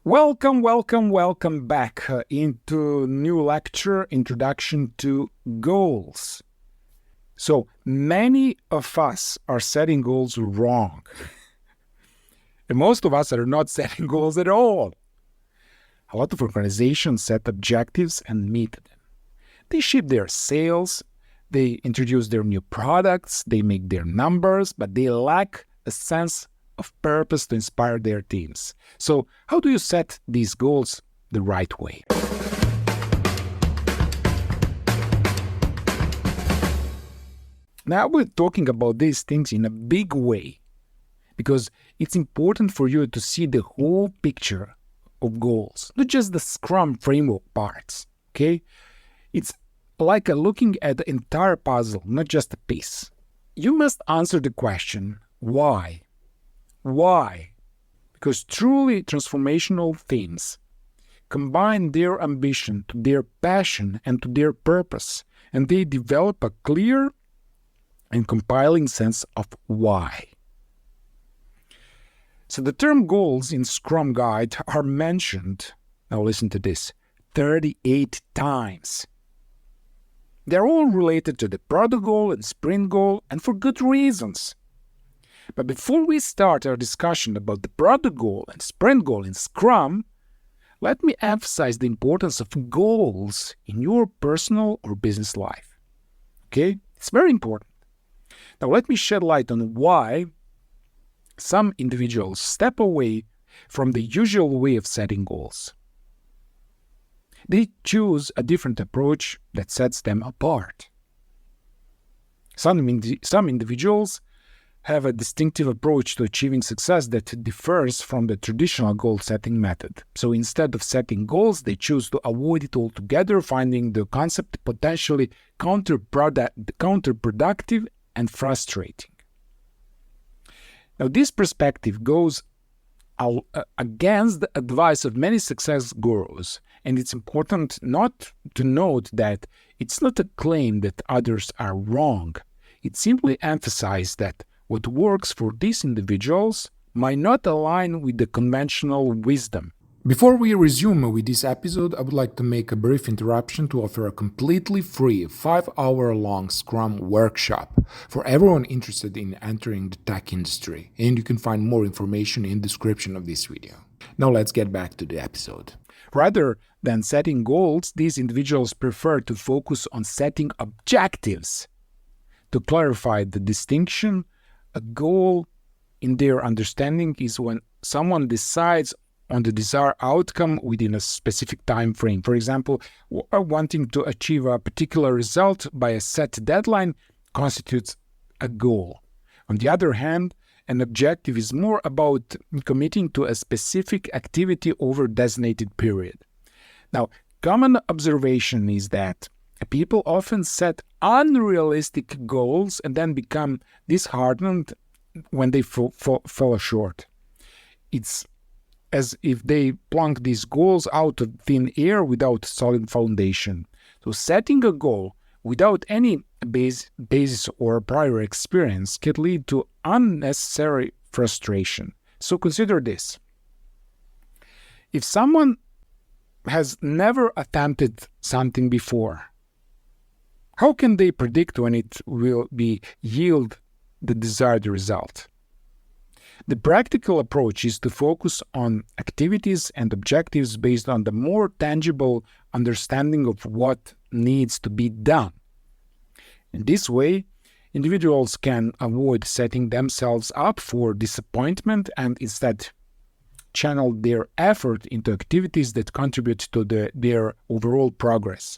Welcome back into new lecture, Introduction to Goals. So many of us are setting goals wrong. And most of us are not setting goals at all. A lot of organizations set objectives and meet them. They ship their sales, they introduce their new products, they make their numbers, but they lack a sense of purpose to inspire their teams. So how do you set these goals the right way? Now we're talking about these things in a big way because it's important for you to see the whole picture of goals, not just the Scrum framework parts, okay? It's like looking at the entire puzzle, not just a piece. You must answer the question, why? Why? Because truly transformational teams combine their ambition to their passion and to their purpose, and they develop a clear and compelling sense of why. So the term goals in Scrum Guide are mentioned, now listen to this, 38 times. They're all related to the product goal and sprint goal, and for good reasons. But before we start our discussion about the product goal and sprint goal in Scrum, let me emphasize the importance of goals in your personal or business life. Okay? It's very important. Now let me shed light on why some individuals step away from the usual way of setting goals. They choose a different approach that sets them apart. Some individuals have a distinctive approach to achieving success that differs from the traditional goal-setting method. So instead of setting goals, they choose to avoid it altogether, finding the concept potentially counterproductive and frustrating. Now, this perspective goes against the advice of many success gurus, and it's important not to note that it's not a claim that others are wrong. It simply emphasizes that what works for these individuals might not align with the conventional wisdom. Before we resume with this episode, I would like to make a brief interruption to offer a completely free 5-hour-long Scrum workshop for everyone interested in entering the tech industry, and you can find more information in the description of this video. Now let's get back to the episode. Rather than setting goals, these individuals prefer to focus on setting objectives. To clarify the distinction, a goal, in their understanding, is when someone decides on the desired outcome within a specific time frame. For example, wanting to achieve a particular result by a set deadline constitutes a goal. On the other hand, an objective is more about committing to a specific activity over a designated period. Now, common observation is that people often set unrealistic goals and then become disheartened when they fall short. It's as if they plunk these goals out of thin air without solid foundation. So setting a goal without any basis or prior experience can lead to unnecessary frustration. So consider this. If someone has never attempted something before, how can they predict when it will yield the desired result? The practical approach is to focus on activities and objectives based on the more tangible understanding of what needs to be done. In this way, individuals can avoid setting themselves up for disappointment and instead channel their effort into activities that contribute to their overall progress.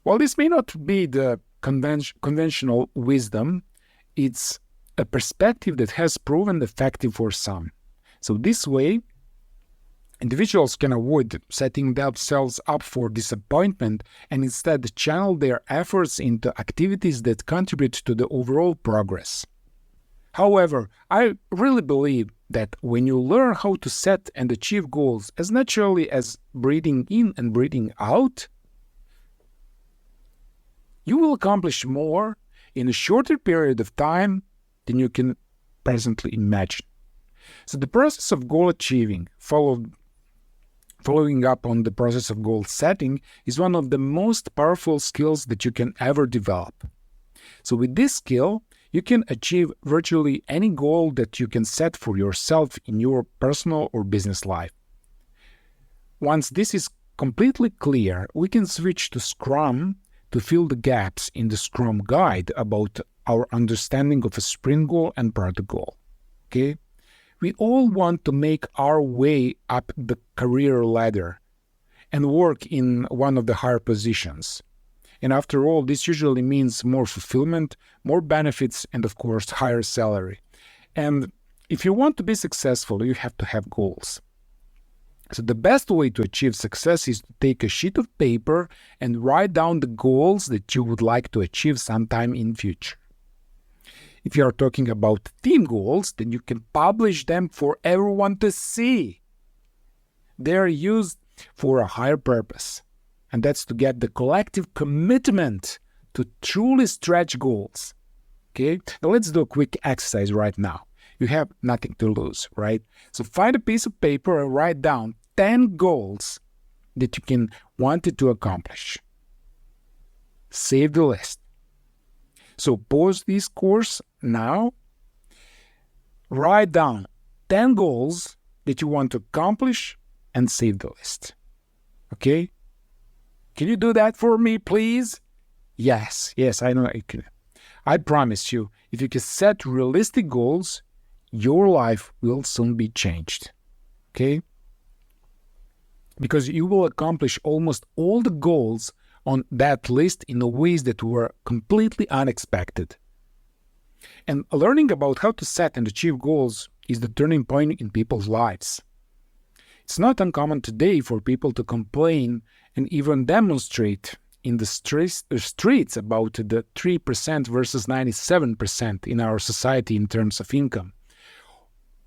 While this may not be the conventional wisdom, it's a perspective that has proven effective for some. So this way, individuals can avoid setting themselves up for disappointment and instead channel their efforts into activities that contribute to the overall progress. However, I really believe that when you learn how to set and achieve goals as naturally as breathing in and breathing out, you will accomplish more in a shorter period of time than you can presently imagine. So the process of goal achieving followed following up on the process of goal setting is one of the most powerful skills that you can ever develop. So with this skill, you can achieve virtually any goal that you can set for yourself in your personal or business life. Once this is completely clear, we can switch to Scrum to fill the gaps in the Scrum guide about our understanding of a sprint goal and product goal. Okay? We all want to make our way up the career ladder and work in one of the higher positions. And after all, this usually means more fulfillment, more benefits, and of course, higher salary. And if you want to be successful, you have to have goals. So the best way to achieve success is to take a sheet of paper and write down the goals that you would like to achieve sometime in future. If you are talking about team goals, then you can publish them for everyone to see. They are used for a higher purpose, and that's to get the collective commitment to truly stretch goals. Okay? Now let's do a quick exercise right now. You have nothing to lose, right? So find a piece of paper and write down 10 goals that you wanted to accomplish. Save the list. So pause this course now. Write down 10 goals that you want to accomplish and save the list. Okay? Can you do that for me, please? Yes, I know I can. I promise you, if you can set realistic goals, your life will soon be changed. Okay? Because you will accomplish almost all the goals on that list in ways that were completely unexpected. And learning about how to set and achieve goals is the turning point in people's lives. It's not uncommon today for people to complain and even demonstrate in the streets about the 3% versus 97% in our society in terms of income.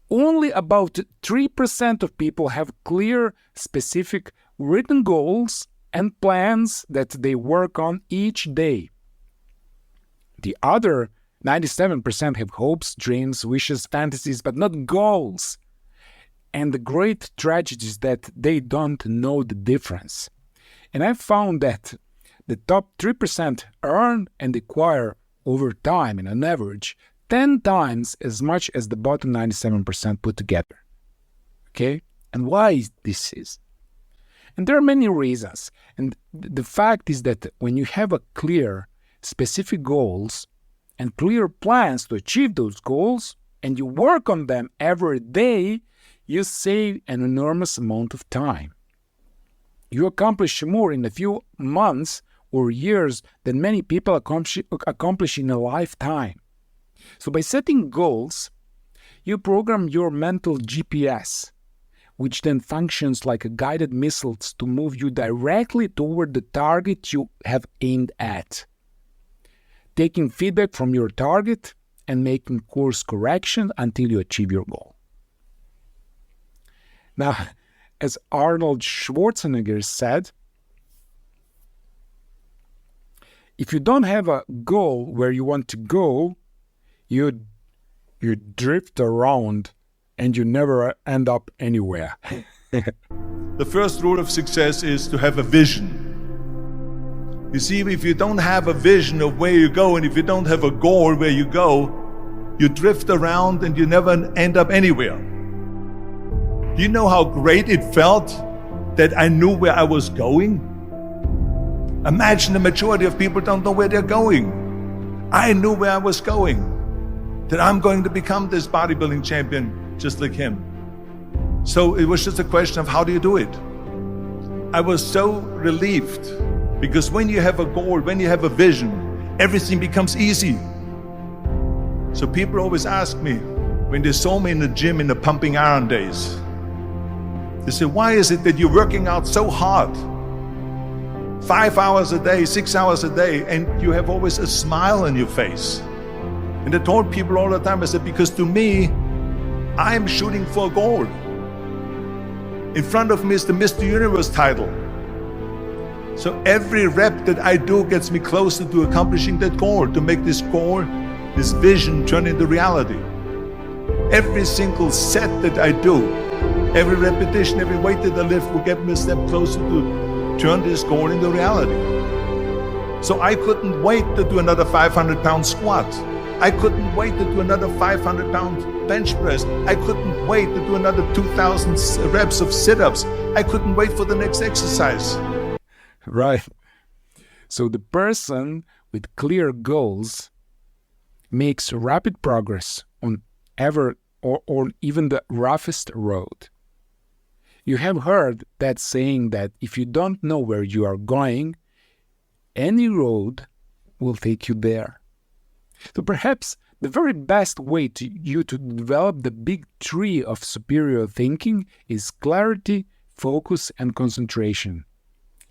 Only about 3% of people have clear, specific, written goals and plans that they work on each day. The other 97% have hopes, dreams, wishes, fantasies, but not goals. And the great tragedy is that they don't know the difference. And I found that the top 3% earn and acquire over time, and on average, 10 times as much as the bottom 97% put together. Okay? And why this is? And there are many reasons. And the fact is that when you have a clear, specific goals and clear plans to achieve those goals, and you work on them every day, you save an enormous amount of time. You accomplish more in a few months or years than many people accomplish in a lifetime. So by setting goals, you program your mental GPS, which then functions like a guided missile to move you directly toward the target you have aimed at. Taking feedback from your target and making course correction until you achieve your goal. Now, as Arnold Schwarzenegger said, if you don't have a goal where you want to go, you drift around and you never end up anywhere. The first rule of success is to have a vision. You see, if you don't have a vision of where you go, and if you don't have a goal where you go, you drift around and you never end up anywhere. Do you know how great it felt that I knew where I was going? Imagine the majority of people don't know where they're going. I knew where I was going, that I'm going to become this bodybuilding champion just like him. So it was just a question of how do you do it? I was so relieved, because when you have a goal, when you have a vision, everything becomes easy. So people always ask me, when they saw me in the gym in the pumping iron days, they say, why is it that you're working out so hard? 5 hours a day, 6 hours a day, and you have always a smile on your face. And I told people all the time, I said, because to me, I'm shooting for a goal. In front of me is the Mr. Universe title. So every rep that I do gets me closer to accomplishing that goal, to make this goal, this vision turn into reality. Every single set that I do Every repetition, every weight that I lift will get me a step closer to turn this goal into reality. So I couldn't wait to do another 500-pound squat. I couldn't wait to do another 500-pound bench press. I couldn't wait to do another 2,000 reps of sit-ups. I couldn't wait for the next exercise. Right. So the person with clear goals makes rapid progress on or even the roughest road. You have heard that saying that if you don't know where you are going, any road will take you there. So perhaps the very best way to develop the big tree of superior thinking is clarity, focus, and concentration.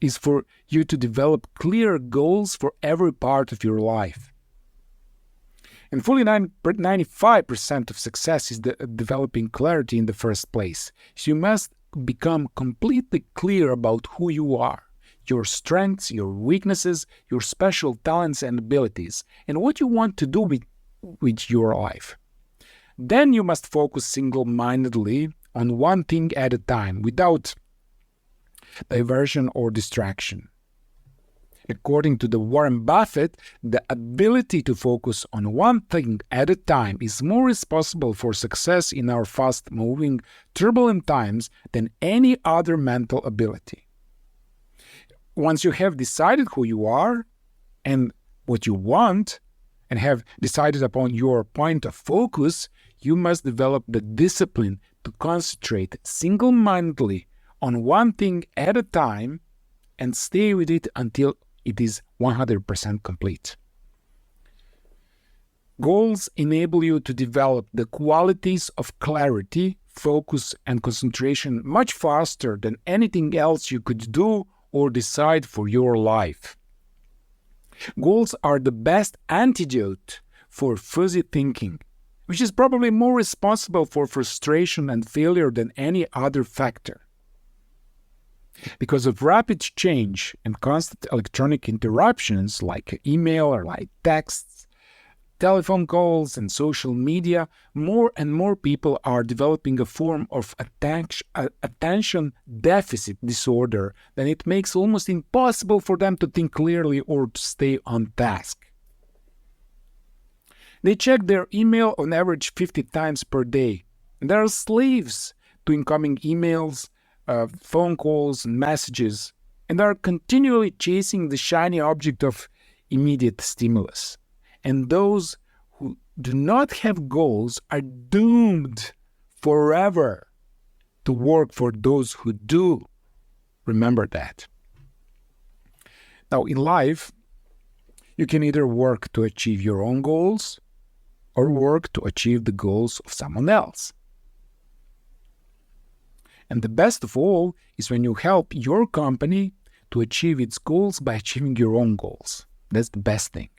Is for you to develop clear goals for every part of your life. And fully 95% of success is developing clarity in the first place. So you must become completely clear about who you are, your strengths, your weaknesses, your special talents and abilities, and what you want to do with your life. Then you must focus single-mindedly on one thing at a time, without diversion or distraction. According to the Warren Buffett, the ability to focus on one thing at a time is more responsible for success in our fast-moving, turbulent times than any other mental ability. Once you have decided who you are and what you want, and have decided upon your point of focus, you must develop the discipline to concentrate single-mindedly on one thing at a time and stay with it until it is 100% complete. Goals enable you to develop the qualities of clarity, focus, and concentration much faster than anything else you could do or decide for your life. Goals are the best antidote for fuzzy thinking, which is probably more responsible for frustration and failure than any other factor. Because of rapid change and constant electronic interruptions like email or like texts, telephone calls, and social media, more and more people are developing a form of attention deficit disorder that it makes almost impossible for them to think clearly or to stay on task. They check their email on average 50 times per day, and they are slaves to incoming emails, phone calls, and messages, and are continually chasing the shiny object of immediate stimulus. And those who do not have goals are doomed forever to work for those who do. Remember that. Now, in life, you can either work to achieve your own goals or work to achieve the goals of someone else. And the best of all is when you help your company to achieve its goals by achieving your own goals. That's the best thing.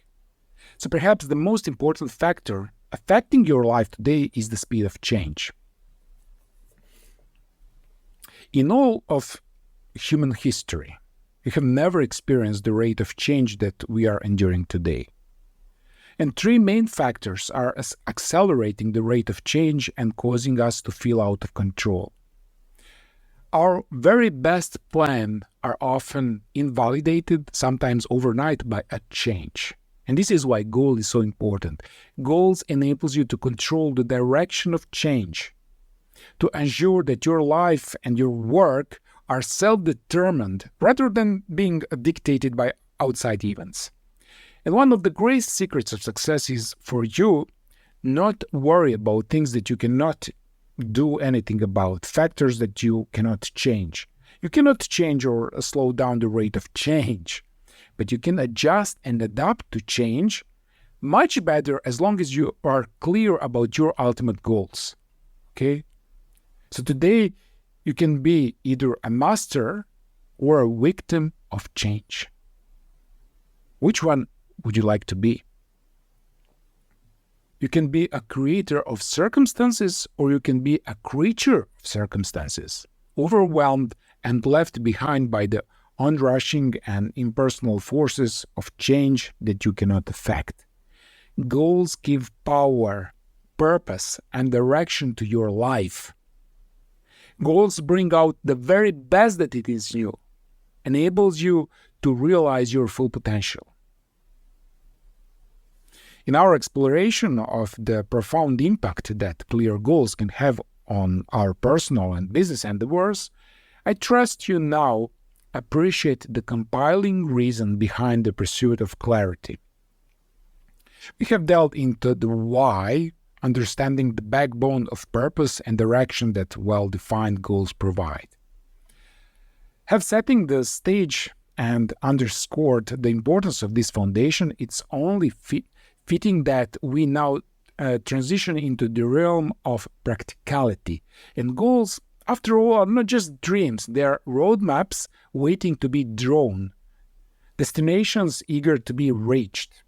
So perhaps the most important factor affecting your life today is the speed of change. In all of human history, we have never experienced the rate of change that we are enduring today. And three main factors are accelerating the rate of change and causing us to feel out of control. Our very best plans are often invalidated, sometimes overnight, by a change. And this is why goal is so important. Goals enables you to control the direction of change, to ensure that your life and your work are self-determined rather than being dictated by outside events. And one of the great secrets of success is for you not worry about things that you cannot do anything about, factors that you cannot change. You cannot change or slow down the rate of change, but you can adjust and adapt to change much better as long as you are clear about your ultimate goals. Okay? So today, you can be either a master or a victim of change. Which one would you like to be? You can be a creator of circumstances, or you can be a creature of circumstances, overwhelmed and left behind by the onrushing and impersonal forces of change that you cannot affect. Goals give power, purpose, and direction to your life. Goals bring out the very best that it is in you, enables you to realize your full potential. In our exploration of the profound impact that clear goals can have on our personal and business endeavors, I trust you now appreciate the compelling reason behind the pursuit of clarity. We have delved into the why, understanding the backbone of purpose and direction that well-defined goals provide. Have setting the stage and underscored the importance of this foundation, it's only fitting that we now transition into the realm of practicality. And goals, after all, are not just dreams, they are roadmaps waiting to be drawn, destinations eager to be reached.